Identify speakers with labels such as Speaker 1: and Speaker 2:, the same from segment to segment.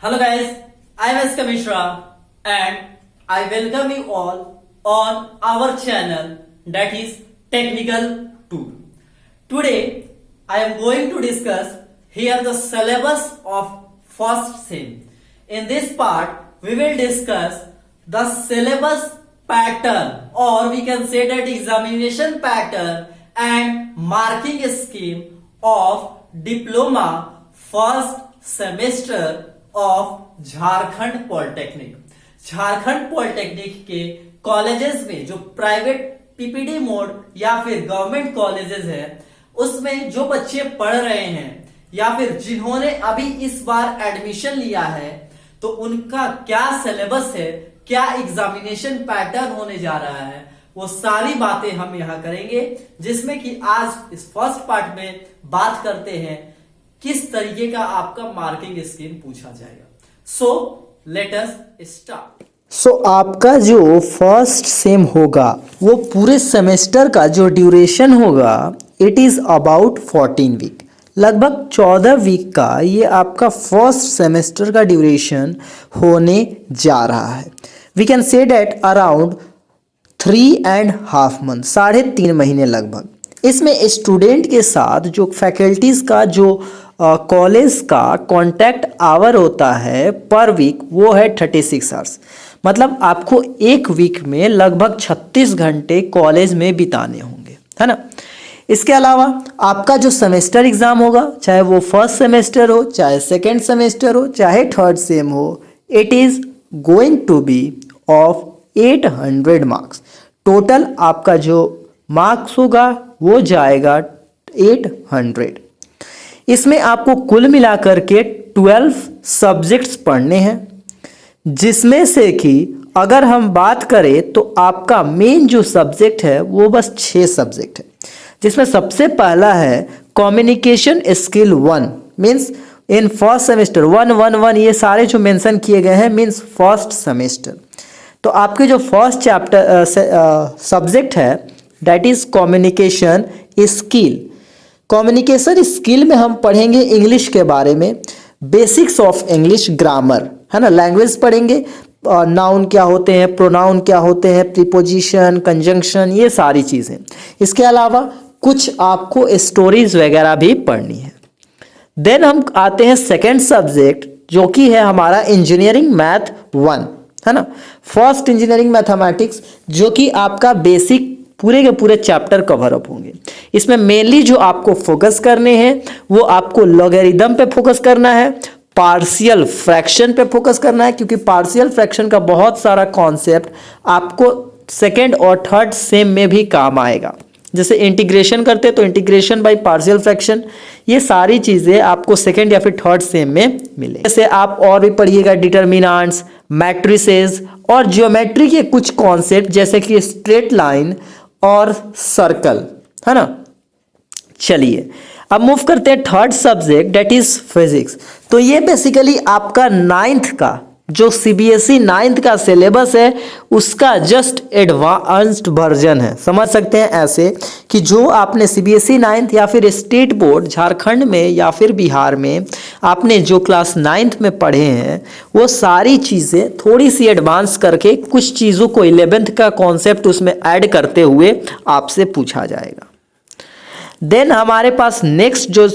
Speaker 1: Hello guys, I am S. Mishra and I welcome you all on our channel that is Technical Tool. Today I am going to discuss here the syllabus of first sem. In this part we will discuss the syllabus pattern or we can say that examination pattern and marking scheme of diploma first semester of Jharkhand polytechnic. Jharkhand polytechnic के colleges में जो private PPD mode या फिर government colleges है उसमें जो बच्चे पढ़ रहे हैं या फिर जिन्होंने अभी इस बार एडमिशन लिया है तो उनका क्या सिलेबस है, क्या एग्जामिनेशन पैटर्न होने जा रहा है, वो सारी बातें हम यहाँ करेंगे, जिसमें कि आज इस फर्स्ट पार्ट में बात करते हैं किस तरीके का आपका मार्किंग स्कीम पूछा जाएगा। So let us start.
Speaker 2: आपका जो फर्स्ट सेम होगा वो पूरे सेमेस्टर का जो ड्यूरेशन होगा इट इज अबाउट 14 वीक, लगभग 14 वीक का ये आपका फर्स्ट सेमेस्टर का ड्यूरेशन होने जा रहा है। We can say that around 3.5 month, 3.5 महीने लगभग। इसमें स्टूडेंट के साथ जो फैकल्टीज का जो कॉलेज का कॉन्टैक्ट आवर होता है पर वीक वो है 36 आवर्स, मतलब आपको एक वीक में लगभग 36 घंटे कॉलेज में बिताने होंगे, है ना। इसके अलावा आपका जो सेमेस्टर एग्जाम होगा, चाहे वो फर्स्ट सेमेस्टर हो, चाहे सेकेंड सेमेस्टर हो, चाहे थर्ड सेम हो, it is going to be of 800 marks. Total आपका जो मार्क्स होगा वो जाएगा 800। इसमें आपको कुल मिलाकर के 12 सब्जेक्ट्स पढ़ने हैं, जिसमें से कि अगर हम बात करें तो आपका मेन जो सब्जेक्ट है वो बस 6 सब्जेक्ट है, जिसमें सबसे पहला है communication skill 1 means in first semester 1 ये सारे जो मेंशन किए गए हैं मीन्स फर्स्ट सेमेस्टर। तो आपके जो फर्स्ट चैप्टर सब्जेक्ट है that is communication skill. Communication skill में हम पढ़ेंगे इंग्लिश के बारे में, बेसिक्स ऑफ इंग्लिश ग्रामर, है ना। लैंग्वेज पढ़ेंगे, नाउन क्या होते हैं, प्रोनाउन क्या होते हैं, प्रीपोजिशन, कंजंक्शन, ये सारी चीज़ें। इसके अलावा कुछ आपको स्टोरीज वगैरह भी पढ़नी है। देन हम आते हैं सेकेंड सब्जेक्ट जो कि है हमारा इंजीनियरिंग मैथ 1, है ना। फर्स्ट इंजीनियरिंग मैथमेटिक्स जो कि आपका बेसिक पूरे के पूरे चैप्टर कवर अप होंगे। इसमें मेनली जो आपको फोकस करने हैं वो आपको लॉगरिथम पे फोकस करना है, पार्शियल फ्रैक्शन पे फोकस करना है, क्योंकि पार्शियल फ्रैक्शन का बहुत सारा कॉन्सेप्ट आपको सेकेंड और थर्ड सेम में भी काम आएगा। जैसे इंटीग्रेशन करते तो इंटीग्रेशन बाय पार्शियल फ्रैक्शन, ये सारी चीज़ें आपको सेकेंड या फिर थर्ड सेम में मिले। जैसे आप और भी पढ़िएगा डिटर्मिनेंट्स, मैट्रिसेस और ज्योमेट्री के कुछ कॉन्सेप्ट जैसे कि स्ट्रेट लाइन और सर्कल, है ना। चलिए अब मूव करते हैं third subject that is physics. तो ये बेसिकली आपका 9th का जो सीबीएसई 9th का सिलेबस है उसका जस्ट एडवांस्ड वर्जन है। समझ सकते हैं ऐसे कि जो आपने सीबीएसई 9th या फिर स्टेट बोर्ड झारखंड में या फिर बिहार में आपने जो क्लास 9th में पढ़े हैं वो सारी चीज़ें थोड़ी सी एडवांस करके कुछ चीज़ों को 11th का कॉन्सेप्ट उसमें ऐड करते हुए आपसे पूछा जाएगा। देन हमारे पास नेक्स्ट जो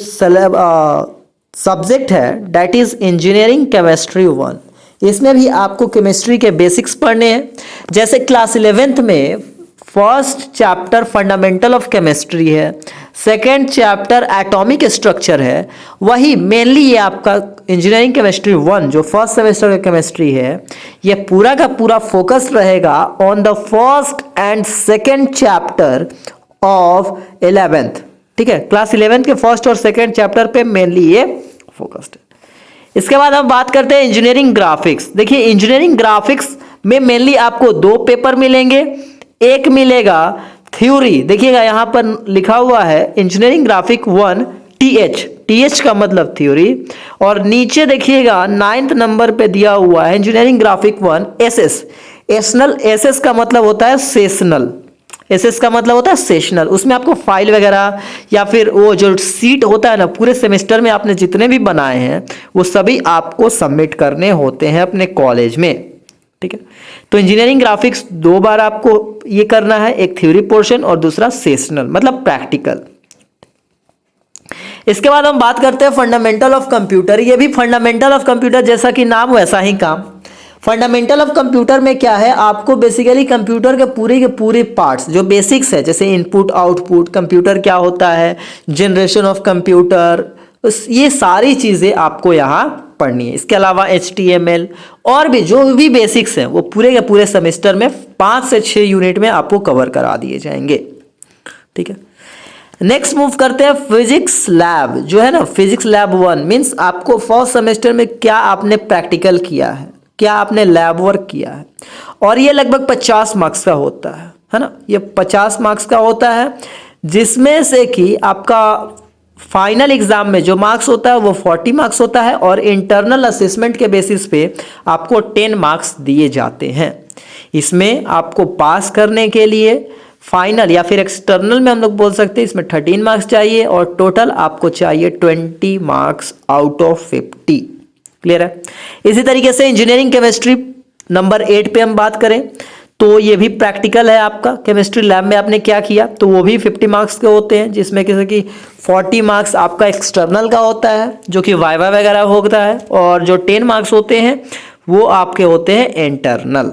Speaker 2: सब्जेक्ट है दैट इज इंजीनियरिंग केमिस्ट्री 1। इसमें भी आपको केमिस्ट्री के बेसिक्स पढ़ने हैं। जैसे क्लास 11th में first chapter fundamental of chemistry है, सेकेंड चैप्टर एटॉमिक स्ट्रक्चर है, वही मेनली ये आपका इंजीनियरिंग केमिस्ट्री 1 जो फर्स्ट सेमेस्टर का केमिस्ट्री है ये पूरा का पूरा फोकस रहेगा on the first and second chapter of 11th। ठीक है, क्लास 11th के फर्स्ट और सेकेंड चैप्टर पे मेनली ये फोकस्ड है। इसके बाद हम बात करते हैं इंजीनियरिंग ग्राफिक्स। देखिए इंजीनियरिंग ग्राफिक्स में मेनली आपको 2 पेपर मिलेंगे। एक मिलेगा थ्योरी, देखिएगा यहाँ पर लिखा हुआ है इंजीनियरिंग ग्राफिक 1 TH का मतलब थ्योरी, और नीचे देखिएगा 9th नंबर पे दिया हुआ है इंजीनियरिंग ग्राफिक 1 SS। एसनल SS का मतलब होता है सेशनल, एसएस का मतलब होता है सेशनल, उसमें आपको फाइल वगैरह या फिर वो जो सीट होता है ना, पूरे सेमेस्टर में आपने जितने भी बनाए हैं वो सभी आपको सबमिट करने होते हैं अपने कॉलेज में, ठीक है। तो इंजीनियरिंग ग्राफिक्स 2 बार आपको ये करना है, एक थ्योरी पोर्शन और दूसरा सेशनल मतलब प्रैक्टिकल। इसके बाद हम बात करते हैं फंडामेंटल ऑफ कंप्यूटर। ये भी फंडामेंटल ऑफ कंप्यूटर जैसा कि नाम वैसा ही काम। फंडामेंटल ऑफ कंप्यूटर में क्या है, आपको बेसिकली कंप्यूटर के पूरे पार्ट्स जो बेसिक्स है, जैसे इनपुट आउटपुट, कंप्यूटर क्या होता है, जनरेशन ऑफ कंप्यूटर, ये सारी चीज़ें आपको यहाँ पढ़नी है। इसके अलावा HTML और भी जो भी बेसिक्स हैं वो पूरे के पूरे सेमेस्टर में 5 से 6 यूनिट में आपको कवर करा दिए जाएंगे, ठीक है। नेक्स्ट मूव करते हैं फिजिक्स लैब, जो है ना फिजिक्स लैब 1 मीन्स आपको फर्स्ट सेमेस्टर में क्या आपने प्रैक्टिकल किया है, क्या आपने लैब वर्क किया है, और ये लगभग 50 मार्क्स का होता है ना। ये 50 मार्क्स का होता है, जिसमें से कि आपका फाइनल एग्जाम में जो मार्क्स होता है वो 40 मार्क्स होता है, और इंटरनल असेसमेंट के बेसिस पे आपको 10 मार्क्स दिए जाते हैं। इसमें आपको पास करने के लिए फाइनल या फिर एक्सटर्नल में हम लोग बोल सकते हैं, इसमें 13 मार्क्स चाहिए और टोटल आपको चाहिए 20 मार्क्स आउट ऑफ 50। क्लियर है। इसी तरीके से इंजीनियरिंग केमिस्ट्री नंबर 8 पे हम बात करें तो ये भी प्रैक्टिकल है आपका। केमिस्ट्री लैब में आपने क्या किया, तो वो भी 50 मार्क्स के होते हैं, जिसमें किसी की 40 मार्क्स आपका एक्सटर्नल का होता है जो कि वाइवा वगैरह होता है, और जो 10 मार्क्स होते हैं वो आपके होते हैं इंटरनल।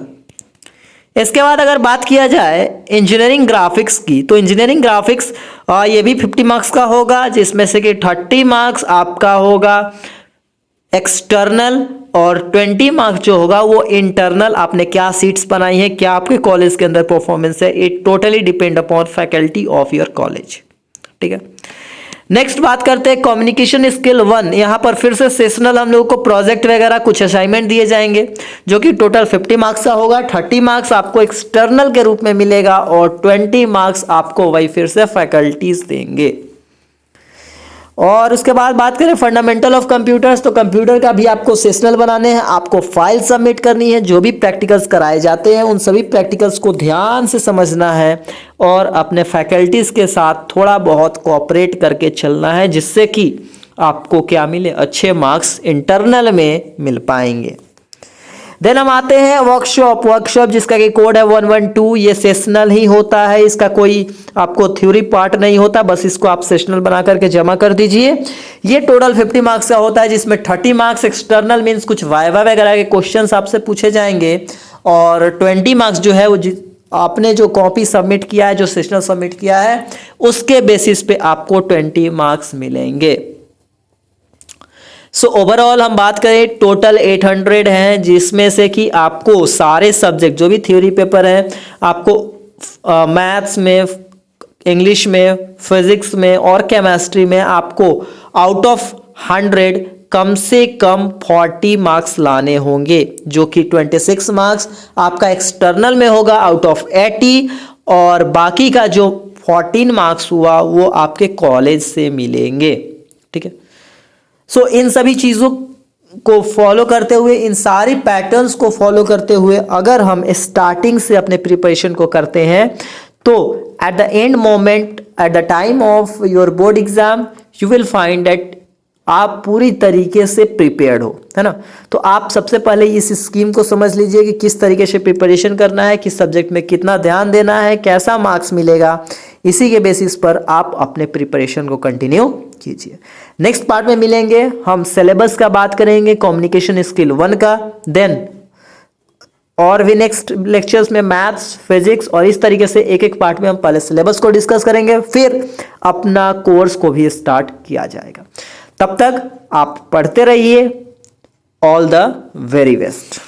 Speaker 2: इसके बाद अगर बात किया जाए इंजीनियरिंग ग्राफिक्स की, तो इंजीनियरिंग ग्राफिक्स ये भी 50 मार्क्स का होगा, जिसमें से कि 30 मार्क्स आपका होगा एक्सटर्नल और 20 मार्क्स जो होगा वो इंटरनल। आपने क्या सीट्स बनाई है, क्या आपके कॉलेज के अंदर परफॉर्मेंस है, it totally depend upon faculty of your college, ठीक है। नेक्स्ट बात करते हैं कम्युनिकेशन स्किल 1। यहाँ पर फिर से सेशनल हम लोगों को प्रोजेक्ट वगैरह कुछ असाइनमेंट दिए जाएंगे, जो कि टोटल 50 मार्क्स का होगा। 30 मार्क्स आपको एक्सटर्नल के रूप में मिलेगा और 20 मार्क्स आपको वही फिर से फैकल्टीज देंगे। और उसके बाद बात करें फंडामेंटल ऑफ कंप्यूटर्स, तो कंप्यूटर का भी आपको सेशनल बनाने हैं, आपको फाइल सबमिट करनी है। जो भी प्रैक्टिकल्स कराए जाते हैं उन सभी प्रैक्टिकल्स को ध्यान से समझना है और अपने फैकल्टीज के साथ थोड़ा बहुत कोऑपरेट करके चलना है, जिससे कि आपको क्या मिले, अच्छे मार्क्स इंटरनल में मिल पाएंगे। देन हम आते हैं वर्कशॉप जिसका कि कोड है 112। ये सेशनल ही होता है, इसका कोई आपको थ्योरी पार्ट नहीं होता, बस इसको आप सेशनल बना करके जमा कर दीजिए। ये टोटल 50 मार्क्स का होता है, जिसमें 30 मार्क्स एक्सटर्नल मीन्स कुछ वाइवा वगैरह के क्वेश्चंस आपसे पूछे जाएंगे, और 20 मार्क्स जो है वो आपने जो कॉपी सबमिट किया है, जो सेशनल सबमिट किया है, उसके बेसिस पे आपको 20 मार्क्स मिलेंगे। सो ओवरऑल हम बात करें टोटल 800 हैं, जिसमें से कि आपको सारे सब्जेक्ट जो भी थ्योरी पेपर हैं आपको मैथ्स में, इंग्लिश में, फिजिक्स में और केमिस्ट्री में आपको आउट ऑफ 100 कम से कम 40 मार्क्स लाने होंगे, जो कि 26 मार्क्स आपका एक्सटर्नल में होगा आउट ऑफ 80, और बाकी का जो 14 मार्क्स हुआ वो आपके कॉलेज से मिलेंगे, ठीक है। सो इन सभी चीज़ों को फॉलो करते हुए, इन सारी पैटर्न्स को फॉलो करते हुए अगर हम स्टार्टिंग से अपने प्रिपरेशन को करते हैं, तो at the end moment, at the time of your board exam, you will find that आप पूरी तरीके से प्रिपेयर्ड हो, है ना। तो आप सबसे पहले इस स्कीम को समझ लीजिए कि किस तरीके से प्रिपरेशन करना है, किस सब्जेक्ट में कितना ध्यान देना है, कैसा मार्क्स मिलेगा। इसी के बेसिस पर आप अपने प्रिपरेशन को कंटिन्यू कीजिए। नेक्स्ट पार्ट में मिलेंगे, हम सिलेबस का बात करेंगे, कम्युनिकेशन स्किल 1 का, देन और भी नेक्स्ट लेक्चर्स में मैथ्स, फिजिक्स, और इस तरीके से एक एक पार्ट में हम पहले सिलेबस को डिस्कस करेंगे, फिर अपना कोर्स को भी स्टार्ट किया जाएगा। तब तक आप पढ़ते रहिए। All the very best.